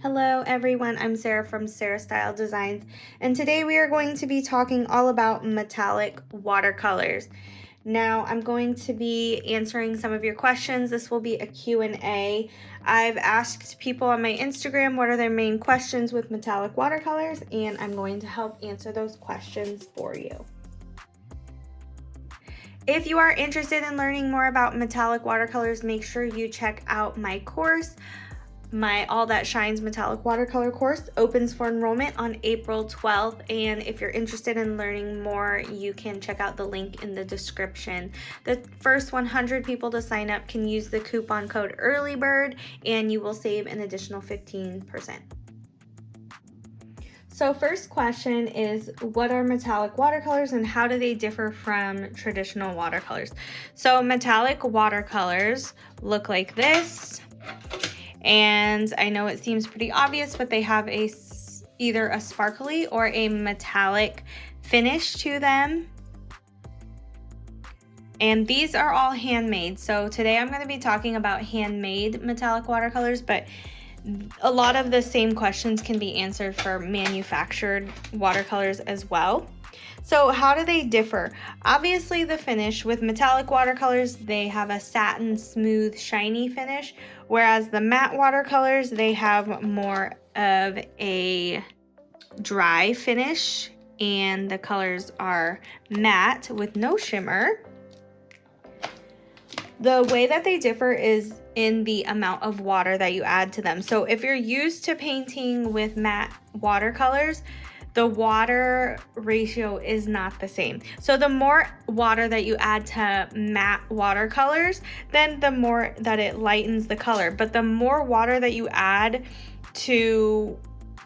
Hello everyone, I'm Sarah from Sarah Style Designs, and today we are going to be talking all about metallic watercolors. Now I'm going to be answering some of your questions. This will be a Q&A. I've asked people on my Instagram what are their main questions with metallic watercolors, and I'm going to help answer those questions for you. If you are interested in learning more about metallic watercolors, make sure you check out my course. My All That Shines metallic watercolor course opens for enrollment on April 12th, and if you're interested in learning more, you can check out the link in the description. The first 100 people to sign up can use the coupon code EARLYBIRD and you will save an additional 15%. So first question is, what are metallic watercolors and how do they differ from traditional watercolors? So metallic watercolors look like this. And I know it seems pretty obvious, but they have either a sparkly or a metallic finish to them. And these are all handmade. So today I'm going to be talking about handmade metallic watercolors, but a lot of the same questions can be answered for manufactured watercolors as well. So how do they differ? Obviously the finish with metallic watercolors, they have a satin, smooth, shiny finish, whereas the matte watercolors, they have more of a dry finish and the colors are matte with no shimmer. The way that they differ is in the amount of water that you add to them. So if you're used to painting with matte watercolors, the water ratio is not the same. So the more water that you add to matte watercolors, then the more that it lightens the color. But the more water that you add to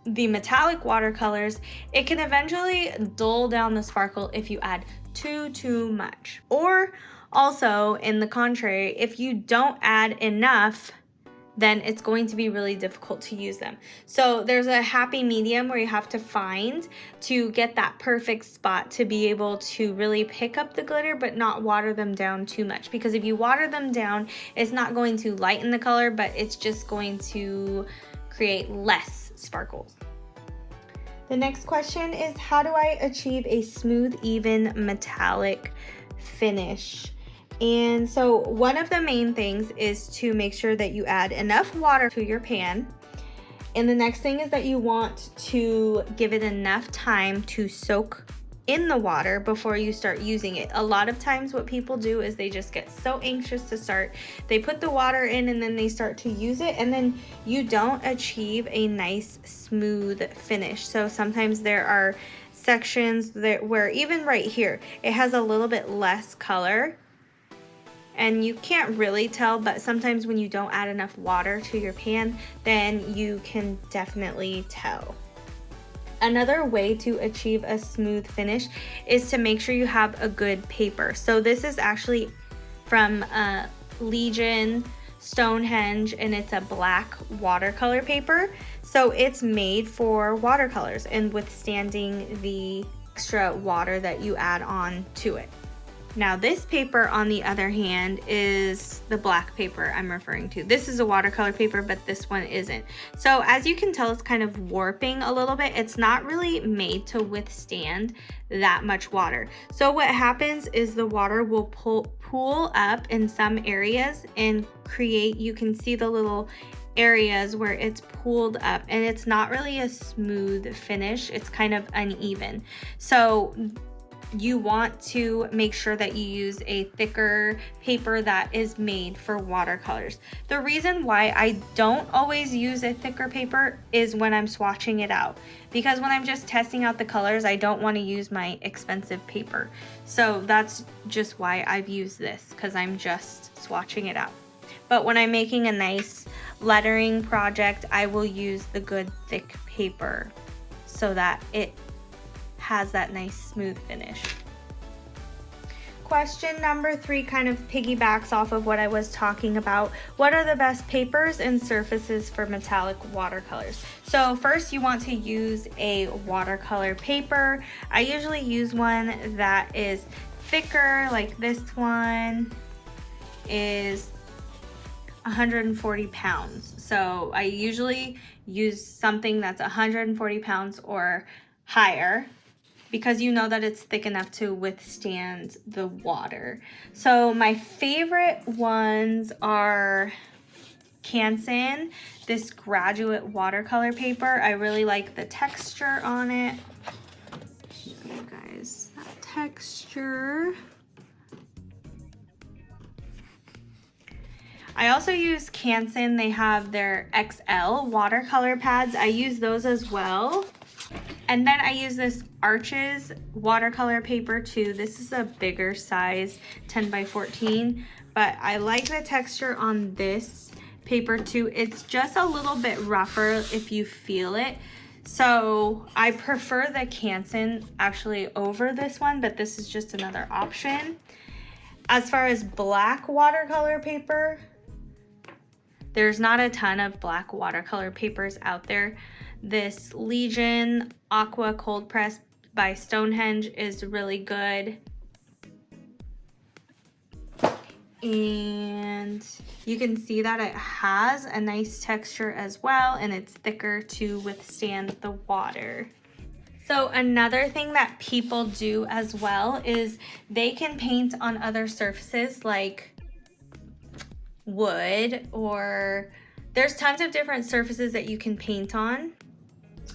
the metallic watercolors, it can eventually dull down the sparkle if you add too much. Or also, in the contrary, if you don't add enough, then it's going to be really difficult to use them. So there's a happy medium where you have to find to get that perfect spot to be able to really pick up the glitter but not water them down too much, because if you water them down, it's not going to lighten the color, but it's just going to create less sparkles. The next question is, how do I achieve a smooth, even metallic finish? And so one of the main things is to make sure that you add enough water to your pan. And the next thing is that you want to give it enough time to soak in the water before you start using it. A lot of times what people do is they just get so anxious to start. They put the water in and then they start to use it, and then you don't achieve a nice smooth finish. So sometimes there are sections where even right here, it has a little bit less color. And you can't really tell, but sometimes when you don't add enough water to your pan, then you can definitely tell. Another way to achieve a smooth finish is to make sure you have a good paper. So this is actually from Legion Stonehenge, and it's a black watercolor paper. So it's made for watercolors and withstanding the extra water that you add on to it. Now this paper, on the other hand, is the black paper I'm referring to. This is a watercolor paper, but this one isn't. So as you can tell, it's kind of warping a little bit. It's not really made to withstand that much water. So what happens is the water will pool up in some areas and create, you can see the little areas where it's pooled up, and it's not really a smooth finish. It's kind of uneven. So you want to make sure that you use a thicker paper that is made for watercolors. The reason why I don't always use a thicker paper is when I'm swatching it out, because when I'm just testing out the colors, I don't want to use my expensive paper. So that's just why I've used this, because I'm just swatching it out. But when I'm making a nice lettering project, I will use the good thick paper so that it has that nice smooth finish. Question number 3 kind of piggybacks off of what I was talking about. What are the best papers and surfaces for metallic watercolors? So first, you want to use a watercolor paper. I usually use one that is thicker, like this one is 140 pounds. So I usually use something that's 140 pounds or higher, because you know that it's thick enough to withstand the water. So my favorite ones are Canson, this graduate watercolor paper. I really like the texture on it. Show you guys that texture. I also use Canson. They have their XL watercolor pads. I use those as well. And then I use this Arches watercolor paper too. This is a bigger size, 10 by 14, but I like the texture on this paper too. It's just a little bit rougher if you feel it. So I prefer the Canson actually over this one, but this is just another option. As far as black watercolor paper, there's not a ton of black watercolor papers out there. This Legion Aqua Cold Press by Stonehenge is really good. And you can see that it has a nice texture as well, and it's thicker to withstand the water. So another thing that people do as well is they can paint on other surfaces like wood, or there's tons of different surfaces that you can paint on.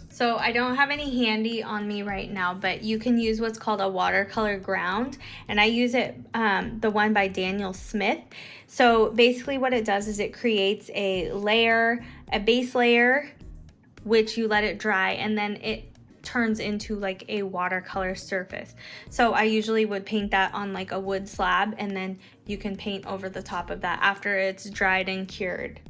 So I don't have any handy on me right now, but you can use what's called a watercolor ground, and I use it, the one by Daniel Smith. So basically what it does is it creates a layer, a base layer, which you let it dry, and then it turns into like a watercolor surface. So I usually would paint that on like a wood slab, and then you can paint over the top of that after it's dried and cured.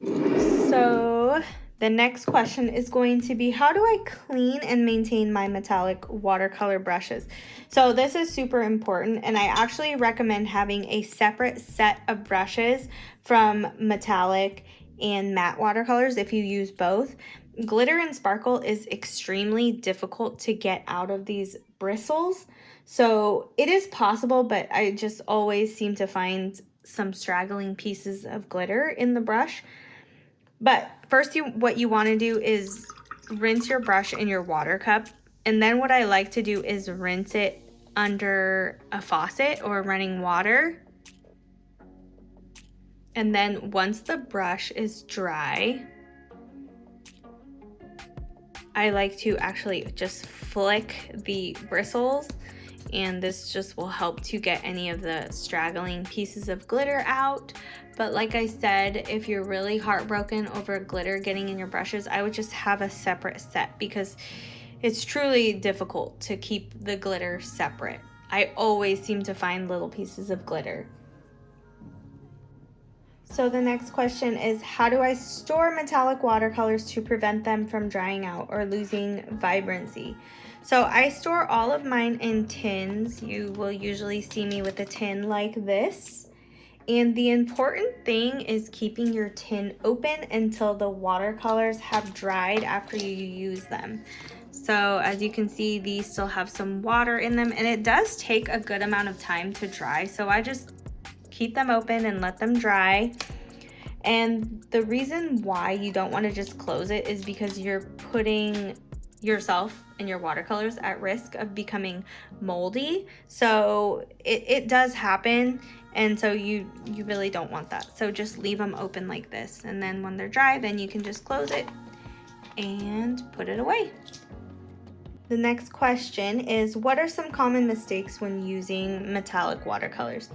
So the next question is going to be, how do I clean and maintain my metallic watercolor brushes? So this is super important, and I actually recommend having a separate set of brushes from metallic and matte watercolors if you use both. Glitter and sparkle is extremely difficult to get out of these bristles. So it is possible, but I just always seem to find some straggling pieces of glitter in the brush. But first, what you want to do is rinse your brush in your water cup. And then what I like to do is rinse it under a faucet or running water. And then once the brush is dry, I like to actually just flick the bristles, and this just will help to get any of the straggling pieces of glitter out. But like I said, if you're really heartbroken over glitter getting in your brushes, I would just have a separate set, because it's truly difficult to keep the glitter separate. I always seem to find little pieces of glitter. So the next question is, how do I store metallic watercolors to prevent them from drying out or losing vibrancy? So I store all of mine in tins. You will usually see me with a tin like this. And the important thing is keeping your tin open until the watercolors have dried after you use them. So as you can see, these still have some water in them, and it does take a good amount of time to dry. So I just keep them open and let them dry. And the reason why you don't want to just close it is because you're putting yourself and your watercolors at risk of becoming moldy. So it does happen, and so you really don't want that. So just leave them open like this, and then when they're dry, then you can just close it and put it away. The next question is, what are some common mistakes when using metallic watercolors?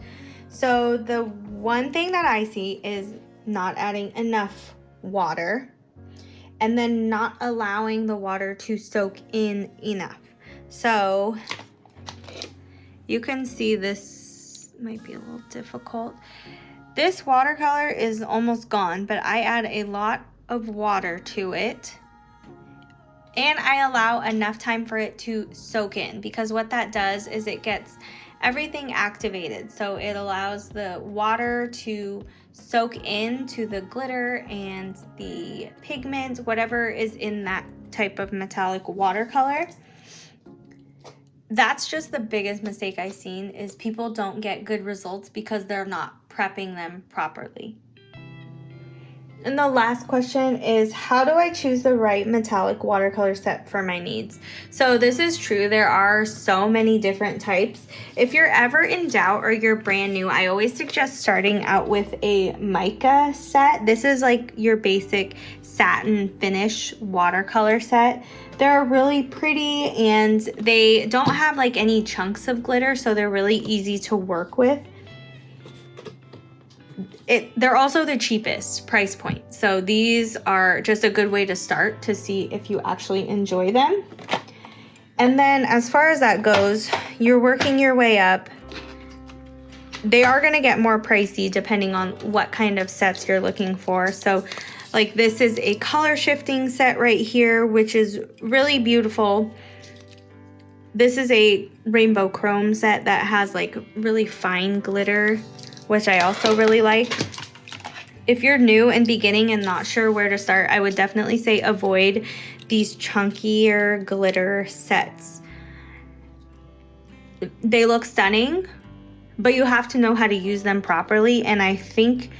So the one thing that I see is not adding enough water, and then not allowing the water to soak in enough. So you can see this might be a little difficult. This watercolor is almost gone, but I add a lot of water to it, and I allow enough time for it to soak in, because what that does is it gets everything activated. So it allows the water to soak into the glitter and the pigment, whatever is in that type of metallic watercolor. That's just the biggest mistake I've seen, is people don't get good results because they're not prepping them properly. And the last question is, how do I choose the right metallic watercolor set for my needs? So this is true. There are so many different types. If you're ever in doubt or you're brand new, I always suggest starting out with a mica set. This is like your basic satin finish watercolor set. They're really pretty and they don't have like any chunks of glitter, so they're really easy to work with. They're also the cheapest price point. So these are just a good way to start to see if you actually enjoy them. And then as far as that goes, you're working your way up. They are gonna get more pricey depending on what kind of sets you're looking for. So like this is a color shifting set right here, which is really beautiful. This is a rainbow chrome set that has like really fine glitter, which I also really like. If you're new and beginning and not sure where to start, I would definitely say avoid these chunkier glitter sets. They look stunning, but you have to know how to use them properly, and I think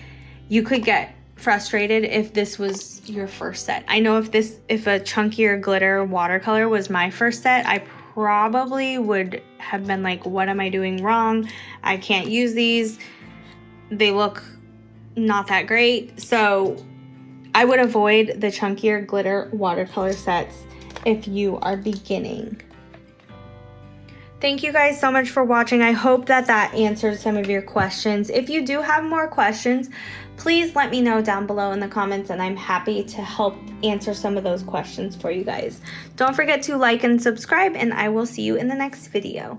you could get frustrated if this was your first set. I know if a chunkier glitter watercolor was my first set, I probably would have been like, what am I doing wrong? I can't use these. They look not that great. So I would avoid the chunkier glitter watercolor sets if you are beginning. Thank you guys so much for watching. I hope that answered some of your questions. If you do have more questions, please let me know down below in the comments and I'm happy to help answer some of those questions for you guys. Don't forget to like and subscribe, and I will see you in the next video.